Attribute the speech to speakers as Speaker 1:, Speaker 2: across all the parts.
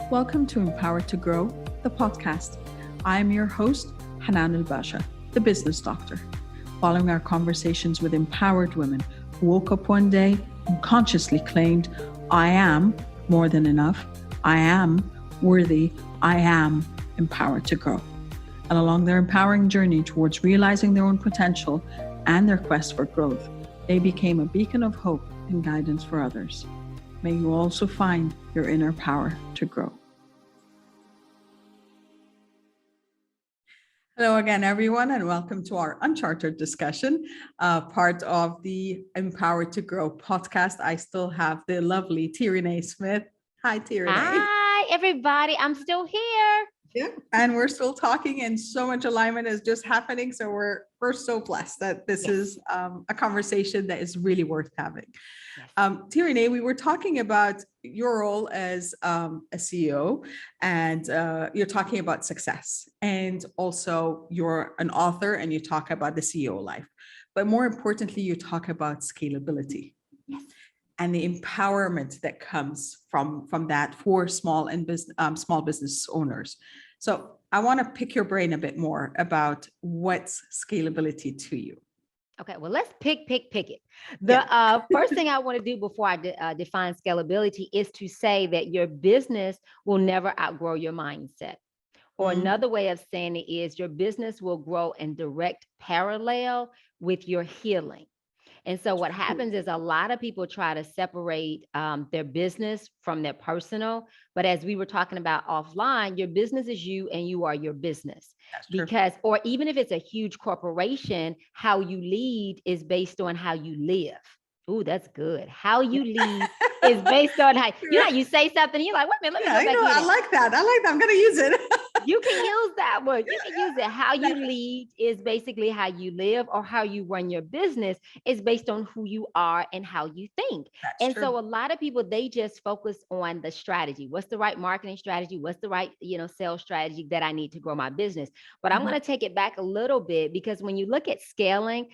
Speaker 1: Welcome to Empowered to Grow, the podcast. I am your host, Hanan Basha, the business doctor. Following our conversations with empowered women who woke up one day and consciously claimed, I am more than enough, I am worthy, I am empowered to grow. And along their empowering journey towards realizing their own potential and their quest for growth, they became a beacon of hope and guidance for others. May you also find your inner power to grow. Hello again, everyone, and welcome to our Unchartered discussion, part of the Empowered to Grow podcast. I still have the lovely Renee Smith. Hi, Renee.
Speaker 2: Hi, everybody. I'm still here.
Speaker 1: Yeah, and we're still talking, and so much alignment is just happening. So we're so blessed that this is a conversation that is really worth having. Renee, we were talking about your role as a CEO, and you're talking about success, and also you're an author, and you talk about the CEO life. But more importantly, you talk about scalability.
Speaker 2: Yes.
Speaker 1: And the empowerment that comes from that for small business owners. So I want to pick your brain a bit more about what's scalability to you.
Speaker 2: Okay, well, let's pick it. The first thing I want to do before I define scalability is to say that your business will never outgrow your mindset. Or another way of saying it is your business will grow in direct parallel with your healing. And so what happens is a lot of people try to separate their business from their personal. But as we were talking about offline, your business is you and you are your business. Because, or even if it's a huge corporation, how you lead is based on how you live. Ooh, that's good. How you lead is based on how, you say something, you're like, wait a minute, let me go back in.
Speaker 1: I like that. I'm going to use it.
Speaker 2: You can use that word. You can use it. How you lead is basically how you live, or how you run your business is based on who you are and how you think. That's true. So a lot of people, they just focus on the strategy. What's the right marketing strategy? What's the right, sales strategy that I need to grow my business? But I'm going to take it back a little bit, because when you look at scaling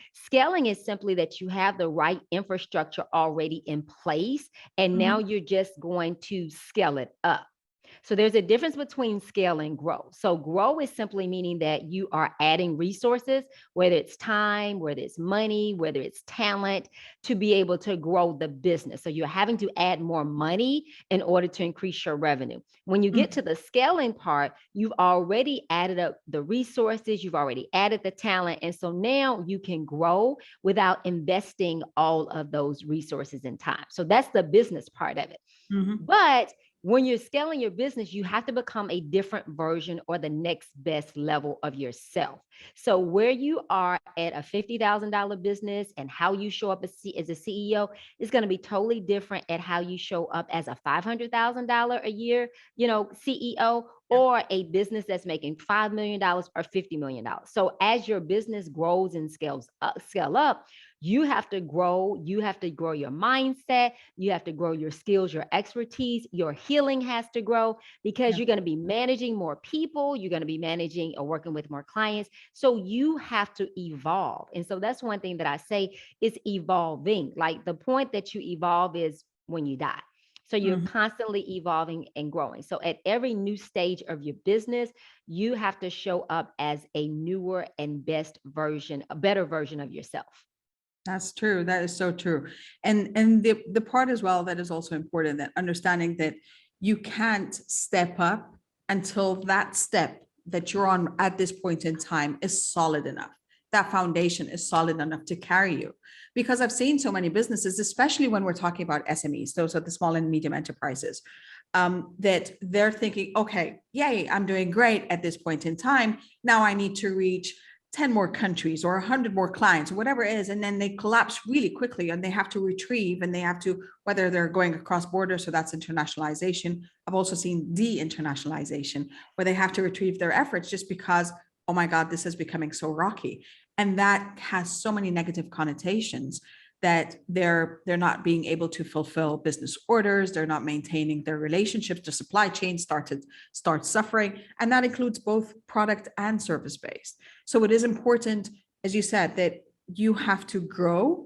Speaker 2: is simply that you have the right infrastructure already in place, and now you're just going to scale it up. So there's a difference between scale and grow. So grow is simply meaning that you are adding resources, whether it's time, whether it's money, whether it's talent, to be able to grow the business. So you're having to add more money in order to increase your revenue. When you get to the scaling part, you've already added up the resources, you've already added the talent. And so now you can grow without investing all of those resources and time. So that's the business part of it. But when you're scaling your business, you have to become a different version or the next best level of yourself. So where you are at a $50,000 business and how you show up as a CEO is going to be totally different at how you show up as a $500,000 a year, CEO, or a business that's making $5 million or $50 million. So as your business grows and scale up, you have to grow. You have to grow your mindset. You have to grow your skills, your expertise. Your healing has to grow, because you're going to be managing more people. You're going to be managing or working with more clients. So you have to evolve. And so that's one thing that I say is evolving. Like, the point that you evolve is when you die. So you're constantly evolving and growing. So at every new stage of your business, you have to show up as a newer and best version, a better version of yourself.
Speaker 1: That's true. That is so true. And the part as well that is also important, that understanding that you can't step up until that step that you're on at this point in time is solid enough. That foundation is solid enough to carry you. Because I've seen so many businesses, especially when we're talking about SMEs, those are the small and medium enterprises, that they're thinking, okay, yay, I'm doing great at this point in time. Now I need to reach 10 more countries or 100 more clients, or whatever it is. And then they collapse really quickly, and they have to retrieve, and they have to, whether they're going across borders, so that's internationalization. I've also seen de-internationalization, where they have to retrieve their efforts just because, oh my God, this is becoming so rocky. And that has so many negative connotations, that they're not being able to fulfill business orders. They're not maintaining their relationships. The supply chain starts suffering. And that includes both product and service based. So it is important, as you said, that you have to grow.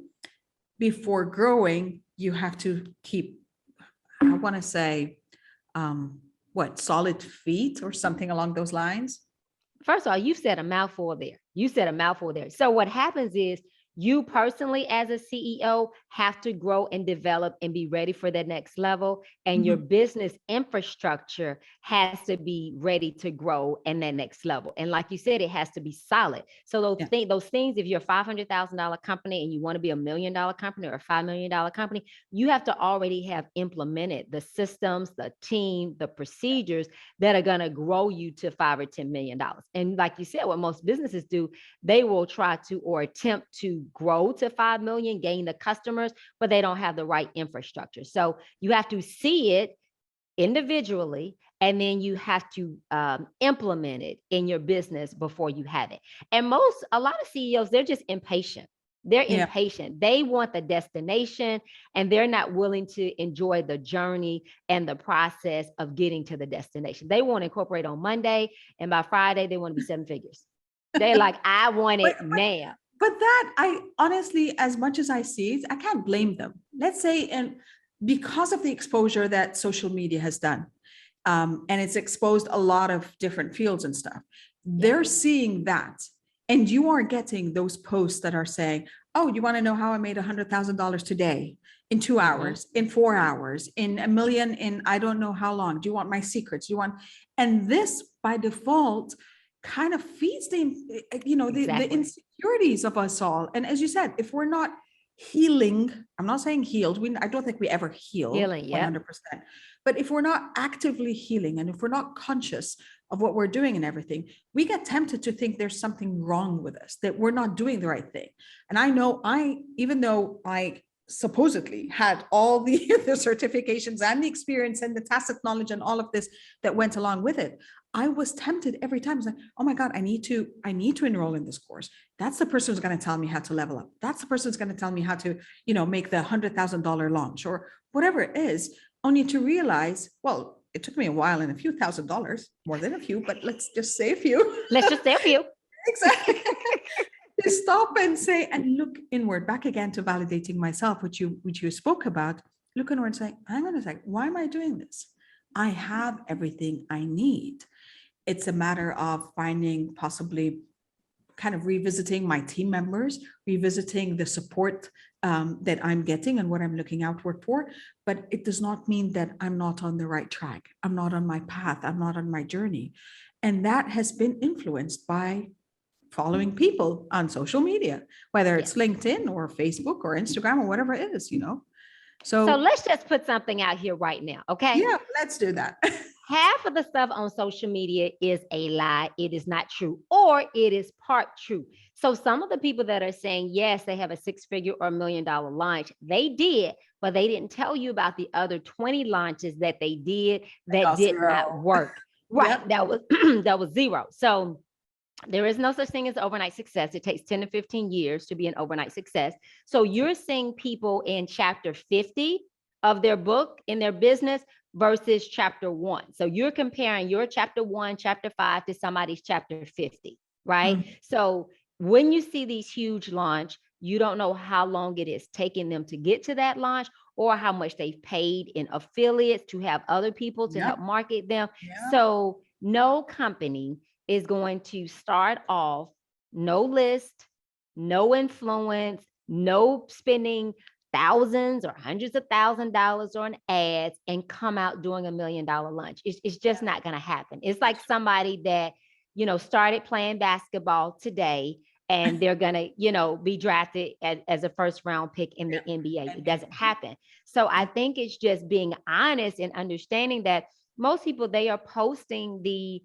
Speaker 1: Before growing, you have to keep, I want to say, what, solid feet or something along those lines?
Speaker 2: First of all, you said a mouthful there. You said a mouthful there. So what happens is you personally as a CEO have to grow and develop and be ready for that next level. And your business infrastructure has to be ready to grow in that next level. And like you said, it has to be solid. So those things, if you're a $500,000 company and you want to be $1 million company or a $5 million company, you have to already have implemented the systems, the team, the procedures that are going to grow you to $5 or $10 million. And like you said, what most businesses do, they will try to or attempt to grow to 5 million, gain the customers, but they don't have the right infrastructure. So you have to see it individually, and then you have to implement it in your business before you have it. And a lot of CEOs, they're just impatient. They're impatient. They want the destination, and they're not willing to enjoy the journey and the process of getting to the destination. They want to incorporate on Monday, and by Friday, they want to be 7 figures. They're like, I want it now.
Speaker 1: But that, I honestly, as much as I see it, I can't blame them. Let's say, and because of the exposure that social media has done, and it's exposed a lot of different fields and stuff, they're seeing that. And you are getting those posts that are saying, oh, you want to know how I made $100,000 today, in 2 hours, in 4 hours, in $1 million, in I don't know how long. Do you want my secrets? Do you want, and this by default kind of feeds the, the insecurities of us all. And as you said, if we're not healing, I'm not saying healed, I don't think we ever heal 100%, but if we're not actively healing, and if we're not conscious of what we're doing and everything, we get tempted to think there's something wrong with us, that we're not doing the right thing. And I know even though I supposedly had all the certifications and the experience and the tacit knowledge and all of this that went along with it, I was tempted every time. I was like, oh my God, I need to enroll in this course. That's the person who's going to tell me how to level up. That's the person who's going to tell me how to, make the $100,000 launch or whatever it is, only to realize, well, it took me a while and a few $1,000s, more than a few, but let's just say a few.
Speaker 2: Let's just say a few.
Speaker 1: Exactly. To stop and say, and look inward, back again to validating myself, which you spoke about, look inward and say, hang on a sec, why am I doing this? I have everything I need. It's a matter of finding, possibly kind of revisiting my team members, revisiting the support that I'm getting and what I'm looking outward for. But it does not mean that I'm not on the right track. I'm not on my path. I'm not on my journey. And that has been influenced by following people on social media, whether it's LinkedIn or Facebook or Instagram or whatever it is, So
Speaker 2: let's just put something out here right now, okay?
Speaker 1: Yeah, let's do that.
Speaker 2: Half of the stuff on social media is a lie. It is not true, or it is part true. So some of the people that are saying, yes, they have a 6-figure or $1 million launch, they did, but they didn't tell you about the other 20 launches that they did that did not work. Right. That was zero. So there is no such thing as overnight success. It takes 10 to 15 years to be an overnight success. So you're seeing people in chapter 50 of their book, in their business, versus chapter 1. So you're comparing your chapter 1, chapter 5 to somebody's chapter 50, right? So when you see these huge launch, you don't know how long it is taking them to get to that launch, or how much they've paid in affiliates to have other people to help market them. So no company is going to start off, no list, no influence, no spending thousands or hundreds of $1,000s on ads and come out doing $1 million launch. It's just not going to happen. It's like somebody that, started playing basketball today and they're going to, be drafted as a first round pick in the NBA. It doesn't happen. So I think it's just being honest and understanding that most people, they are posting the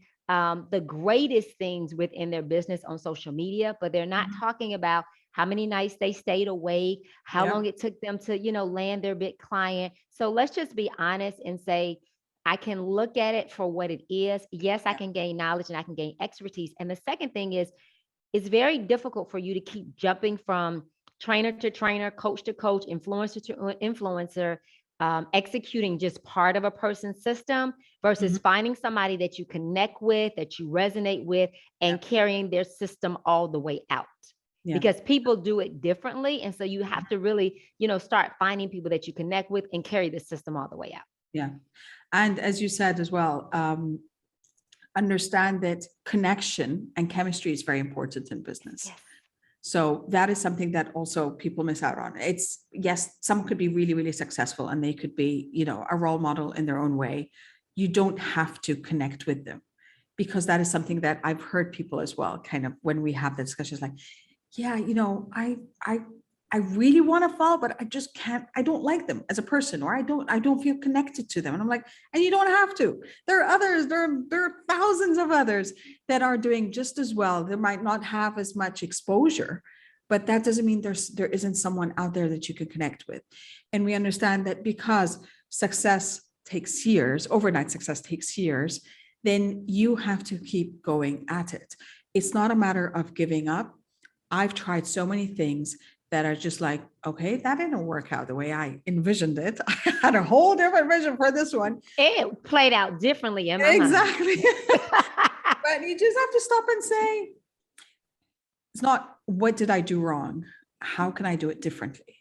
Speaker 2: greatest things within their business on social media, but they're not talking about how many nights they stayed awake, how long it took them to, land their big client. So let's just be honest and say, I can look at it for what it is. Yes, I can gain knowledge and I can gain expertise. And the second thing is, it's very difficult for you to keep jumping from trainer to trainer, coach to coach, influencer to influencer, executing just part of a person's system versus finding somebody that you connect with, that you resonate with, and carrying their system all the way out. Because people do it differently. And so you have to really, start finding people that you connect with and carry the system all the way out.
Speaker 1: Yeah. And as you said as well, understand that connection and chemistry is very important in business.
Speaker 2: Yes.
Speaker 1: So that is something that also people miss out on. It's, yes, some could be really, really successful and they could be, you know, a role model in their own way. You don't have to connect with them, because that is something that I've heard people as well, kind of when we have the discussions like, yeah, you know, I really want to follow, but I just can't, I don't like them as a person, or I don't feel connected to them. And I'm like, and you don't have to. There are others, there are thousands of others that are doing just as well. They might not have as much exposure, but that doesn't mean there isn't someone out there that you can connect with. And we understand that because success takes years, overnight success takes years, then you have to keep going at it. It's not a matter of giving up. I've tried so many things that are just like, okay, that didn't work out the way I envisioned it. I had a whole different vision for this one.
Speaker 2: It played out differently in my
Speaker 1: Exactly.
Speaker 2: mind.
Speaker 1: But you just have to stop and say, it's not, what did I do wrong? How can I do it differently?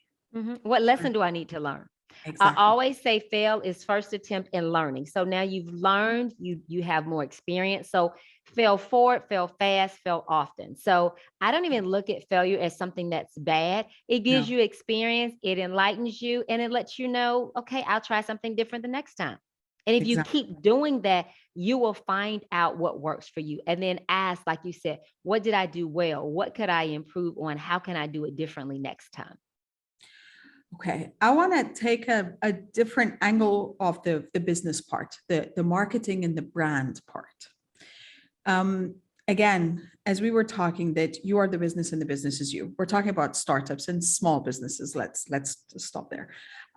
Speaker 2: What lesson do I need to learn?
Speaker 1: Exactly.
Speaker 2: I always say fail is first attempt in learning. So now you've learned, you have more experience. So fail forward, fail fast, fail often. So I don't even look at failure as something that's bad. It gives you experience, it enlightens you, and it lets you know, okay, I'll try something different the next time. And if you keep doing that, you will find out what works for you. And then ask, like you said, what did I do well? What could I improve on? How can I do it differently next time?
Speaker 1: Okay, I want to take a different angle of the business part, the marketing and the brand part. Again, as we were talking, that you are the business and the business is you. We're talking about startups and small businesses. Let's stop there.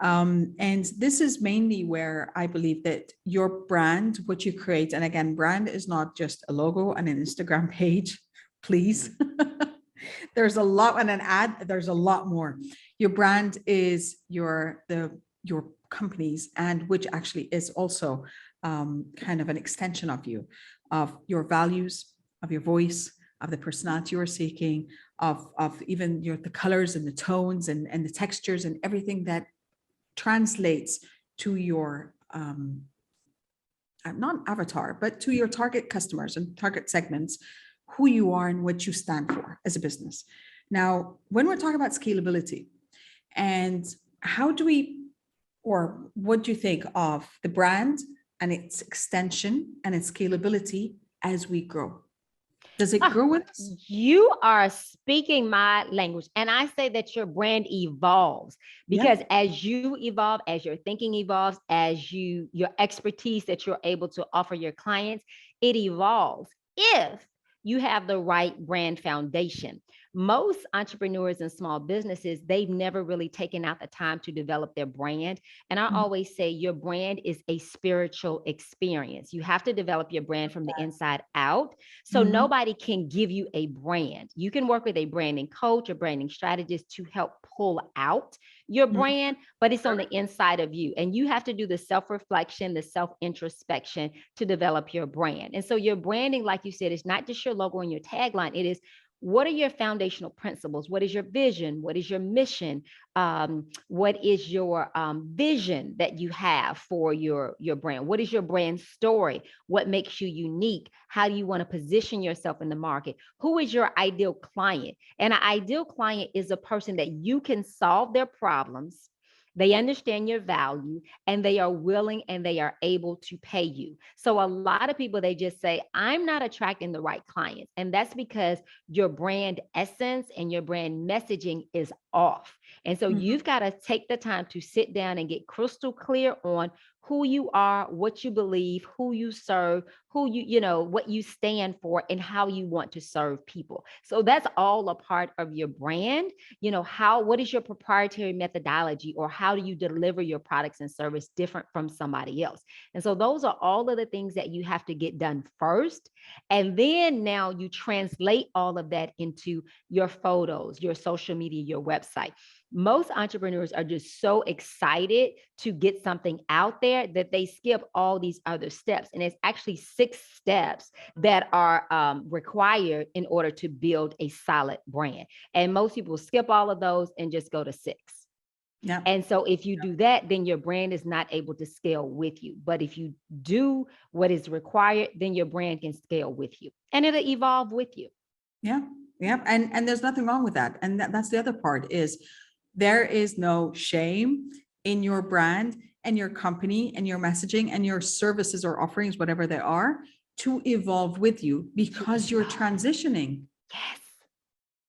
Speaker 1: And this is mainly where I believe that your brand, what you create, and again, brand is not just a logo and an Instagram page, please. There's a lot, and an ad, there's a lot more. Your brand is your companies, and which actually is also kind of an extension of you, of your values, of your voice, of the personality you're seeking, of even the colors and the tones and the textures and everything that translates to your not avatar, but to your target customers and target segments, who you are and what you stand for as a business. Now, when we're talking about scalability, and how do we, or what do you think of the brand and its extension and its scalability as we grow? Does it grow with us?
Speaker 2: You are speaking my language. And I say that your brand evolves because as you evolve, as your thinking evolves, as your expertise that you're able to offer your clients, it evolves if you have the right brand foundation. Most entrepreneurs and small businesses, they've never really taken out the time to develop their brand. And I always say your brand is a spiritual experience. You have to develop your brand from the inside out. So nobody can give you a brand. You can work with a branding coach or branding strategist to help pull out your brand, but it's on the inside of you. And you have to do the self-reflection, the self-introspection to develop your brand. And so your branding, like you said, is not just your logo and your tagline. It is, what are your foundational principles? What is your vision? What is your mission? What is your vision that you have for your brand? What is your brand story? What makes you unique? How do you want to position yourself in the market? Who is your ideal client? And an ideal client is a person that you can solve their problems. They understand your value and they are willing and they are able to pay you. So a lot of people, they just say, I'm not attracting the right clients. And that's because your brand essence and your brand messaging is off. And so you've got to take the time to sit down and get crystal clear on who you are, what you believe, who you serve, what you stand for, and how you want to serve people. So that's all a part of your brand. What is your proprietary methodology, or how do you deliver your products and service different from somebody else? And so those are all of the things that you have to get done first. And then now you translate all of that into your photos, your social media, your website. Most entrepreneurs are just so excited to get something out there that they skip all these other steps. And it's actually 6 steps that are required in order to build a solid brand. And most people skip all of those and just go to 6.
Speaker 1: Yeah.
Speaker 2: And so if you do that, then your brand is not able to scale with you. But if you do what is required, then your brand can scale with you and it'll evolve with you.
Speaker 1: Yeah. Yeah. And there's nothing wrong with that. And that's the other part is there is no shame in your brand and your company and your messaging and your services or offerings, whatever they are, to evolve with you because you're transitioning.
Speaker 2: Yes.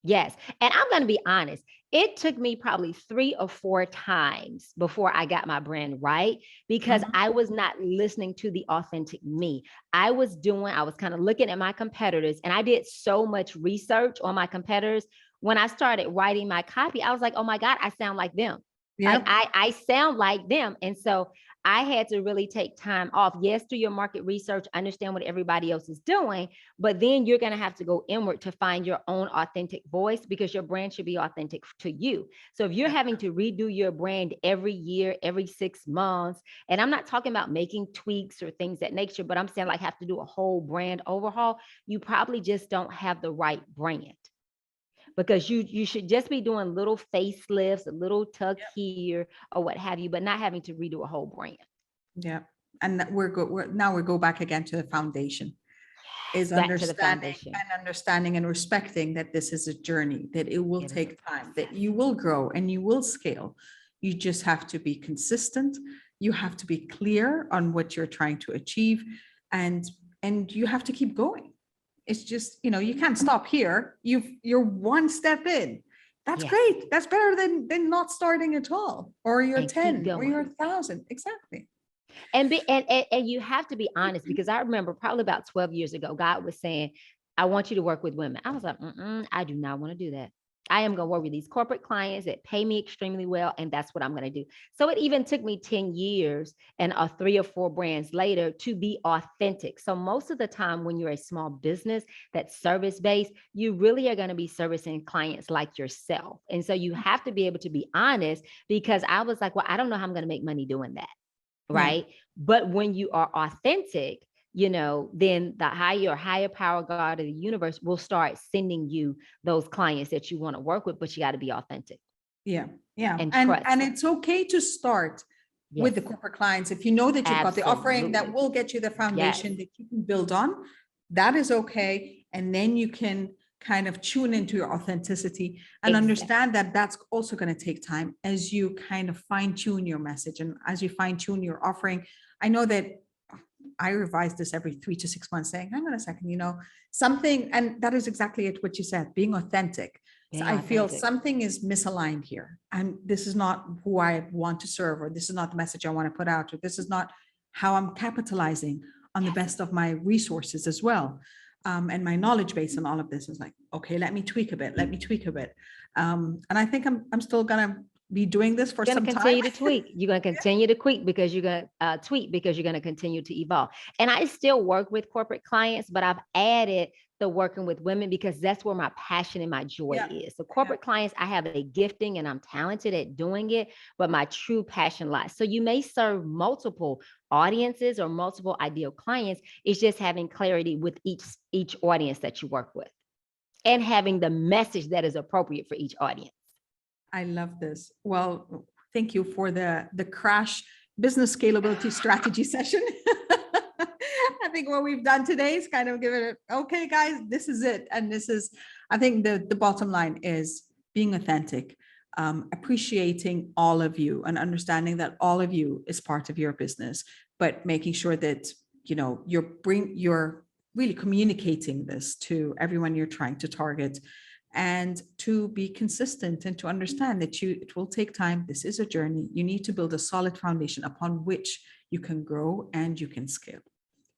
Speaker 2: Yes. And I'm going to be honest. It took me probably 3 or 4 times before I got my brand right, because I was not listening to the authentic me. I was kind of looking at my competitors, and I did so much research on my competitors. When I started writing my copy, I was like, oh my God, I sound like them. Like I sound like them. And so I had to really take time off. Yes, do your market research, understand what everybody else is doing, but then you're going to have to go inward to find your own authentic voice, because your brand should be authentic to you. So if you're having to redo your brand every year, every 6 months, and I'm not talking about making tweaks or things that nature, but I'm saying like have to do a whole brand overhaul, you probably just don't have the right brand. Because you should just be doing little facelifts, a little tuck here or what have you, but not having to redo a whole brand.
Speaker 1: Yeah. And we go back again to the foundation. Is
Speaker 2: Back to the foundation.
Speaker 1: understanding and respecting that this is a journey, that it will take time, that you will grow and you will scale. You just have to be consistent. You have to be clear on what you're trying to achieve, and you have to keep going. It's just, you can't stop here. You're one step in. That's great. That's better than not starting at all, or you're 10 or you're 1,000. Exactly.
Speaker 2: And you have to be honest, because I remember probably about 12 years ago, God was saying, I want you to work with women. I was like, I do not want to do that. I am going to work with these corporate clients that pay me extremely well, and that's what I'm going to do. So it even took me 10 years and 3 or 4 brands later to be authentic. So most of the time when you're a small business that's service-based, you really are going to be servicing clients like yourself. And so you have to be able to be honest, because I was like, well, I don't know how I'm going to make money doing that. Right. Yeah. But when you are authentic, then the higher power God of the universe will start sending you those clients that you want to work with, but you got to be authentic.
Speaker 1: Yeah. Yeah.
Speaker 2: And
Speaker 1: it's okay to start with the corporate clients. If you know that you've got the offering that will get you the foundation that you can build on, that is okay. And then you can kind of tune into your authenticity and understand that that's also going to take time as you kind of fine tune your message and as you fine tune your offering. I know that I revise this every 3 to 6 months, saying, hang on a second, something, and that is exactly it, what you said, being authentic. So I feel something is misaligned here, and this is not who I want to serve, or this is not the message I want to put out, or this is not how I'm capitalizing on the best of my resources as well. And my knowledge base and all of this is like, okay, let me tweak a bit. And I think I'm still going to be doing this for some time.
Speaker 2: Continue to tweak. You're going to continue to tweak because you're going to tweak because you're going to continue to evolve. And I still work with corporate clients, but I've added the working with women because that's where my passion and my joy is. So corporate clients, I have a gifting and I'm talented at doing it, but my true passion lies. So you may serve multiple audiences or multiple ideal clients. It's just having clarity with each audience that you work with and having the message that is appropriate for each audience.
Speaker 1: I love this. Well, thank you for the crash business scalability strategy session. I think what we've done today is kind of give it, okay, guys, this is it. And this is, I think the bottom line is being authentic, appreciating all of you and understanding that all of you is part of your business, but making sure that, you're really communicating this to everyone you're trying to target, and to be consistent and to understand that it will take time. This is a journey. You need to build a solid foundation upon which you can grow and you can scale.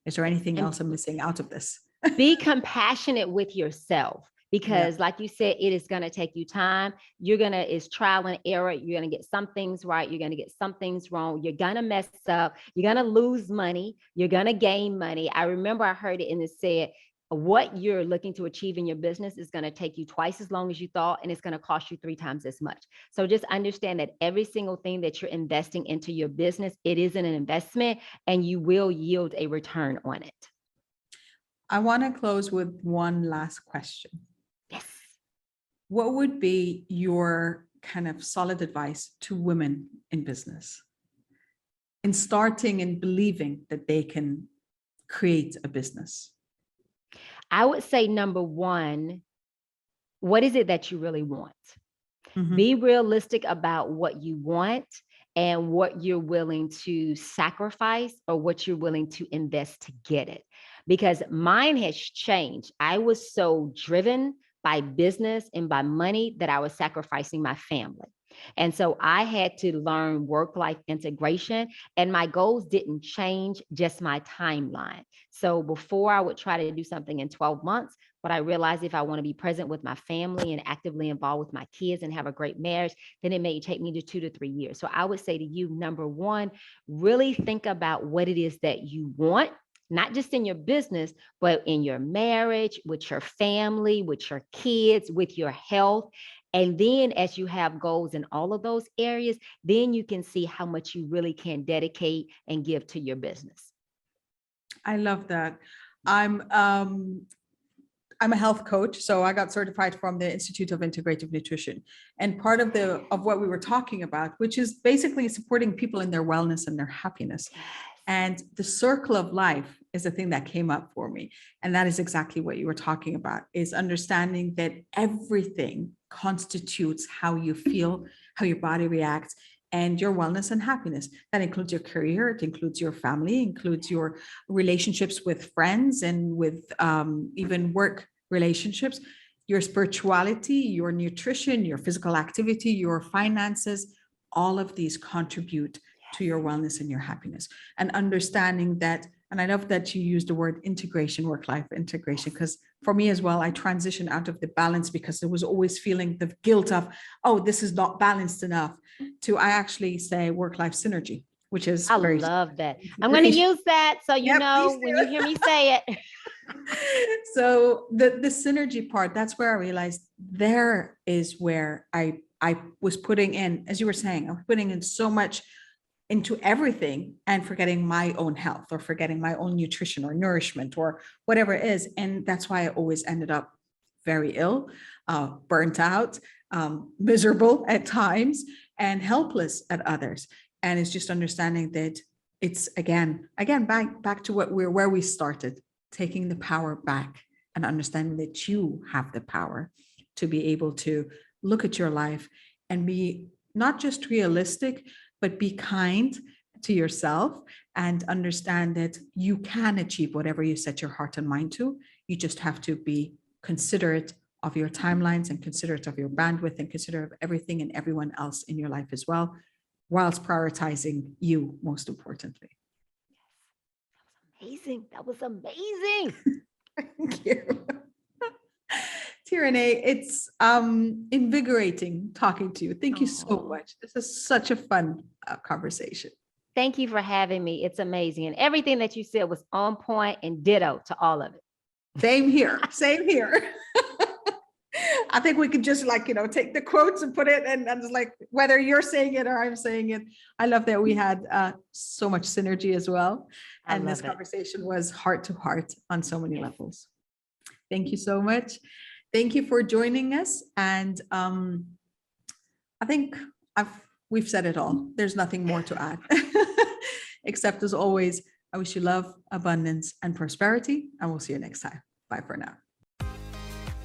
Speaker 1: Is there anything else I'm missing out of this?
Speaker 2: Be compassionate with yourself, because like you said, it is going to take you time. It's trial and error. You're going to get some things right. You're going to get some things wrong. You're going to mess up. You're going to lose money. You're going to gain money. I remember I heard it and it said, what you're looking to achieve in your business is going to take you twice as long as you thought, and it's going to cost you 3 times as much. So just understand that every single thing that you're investing into your business, it is an investment and you will yield a return on it.
Speaker 1: I want to close with one last question.
Speaker 2: Yes.
Speaker 1: What would be your kind of solid advice to women in business in starting and believing that they can create a business?
Speaker 2: I would say number one, what is it that you really want?
Speaker 1: Mhm.
Speaker 2: Be realistic about what you want and what you're willing to sacrifice or what you're willing to invest to get it. Because mine has changed. I was so driven by business and by money that I was sacrificing my family. And so I had to learn work-life integration, and my goals didn't change, just my timeline. So before I would try to do something in 12 months, but I realized if I want to be present with my family and actively involved with my kids and have a great marriage, then it may take me to 2 to 3 years. So I would say to you, number one, really think about what it is that you want, not just in your business, but in your marriage, with your family, with your kids, with your health. And then as you have goals in all of those areas, then you can see how much you really can dedicate and give to your business.
Speaker 1: I love that. I'm a health coach, so I got certified from the Institute of Integrative Nutrition. And part of what we were talking about, which is basically supporting people in their wellness and their happiness. And the circle of life is the thing that came up for me. And that is exactly what you were talking about, is understanding that everything constitutes how you feel, how your body reacts, and your wellness and happiness. That includes your career, it includes your family, includes your relationships with friends and with even work relationships, your spirituality, your nutrition, your physical activity, your finances. All of these contribute to your wellness and your happiness. And understanding that, and I love that you used the word integration, work-life integration, because for me as well, I transitioned out of the balance because there was always feeling the guilt of, oh, this is not balanced enough, to I actually say work-life synergy, which is
Speaker 2: I
Speaker 1: very
Speaker 2: love that. I'm going to use that so you
Speaker 1: Yep,
Speaker 2: know
Speaker 1: please
Speaker 2: when
Speaker 1: do.
Speaker 2: you hear me say it.
Speaker 1: So the synergy part, that's where I realized there is where I was putting in, as you were saying, I was putting in so much into everything and forgetting my own health or forgetting my own nutrition or nourishment or whatever it is. And that's why I always ended up very ill, burnt out, miserable at times, and helpless at others. And it's just understanding that it's again back to where we started, taking the power back and understanding that you have the power to be able to look at your life and be not just realistic, but be kind to yourself and understand that you can achieve whatever you set your heart and mind to. You just have to be considerate of your timelines and considerate of your bandwidth and considerate of everything and everyone else in your life as well, whilst prioritizing you most importantly.
Speaker 2: Amazing. That was amazing.
Speaker 1: Thank you. Renee, it's invigorating talking to you. Thank you so much. This is such a fun conversation.
Speaker 2: Thank you for having me. It's amazing. And everything that you said was on point and ditto to all of it.
Speaker 1: Same here. Same here. I think we could just take the quotes and put it and just whether you're saying it or I'm saying it. I love that we had so much synergy as well. And this conversation was heart to heart on so many levels. Thank you so much. Thank you for joining us. And I think we've said it all. There's nothing more to add, except as always, I wish you love, abundance, and prosperity. And we'll see you next time. Bye for now.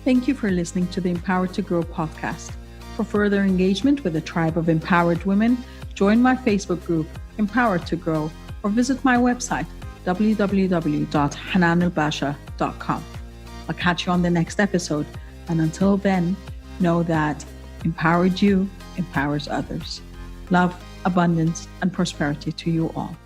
Speaker 1: Thank you for listening to the Empowered to Grow podcast. For further engagement with a tribe of empowered women, join my Facebook group, Empowered to Grow, or visit my website, www.hananulbasha.com. I'll catch you on the next episode. And until then, know that empowered you empowers others. Love, abundance, and prosperity to you all.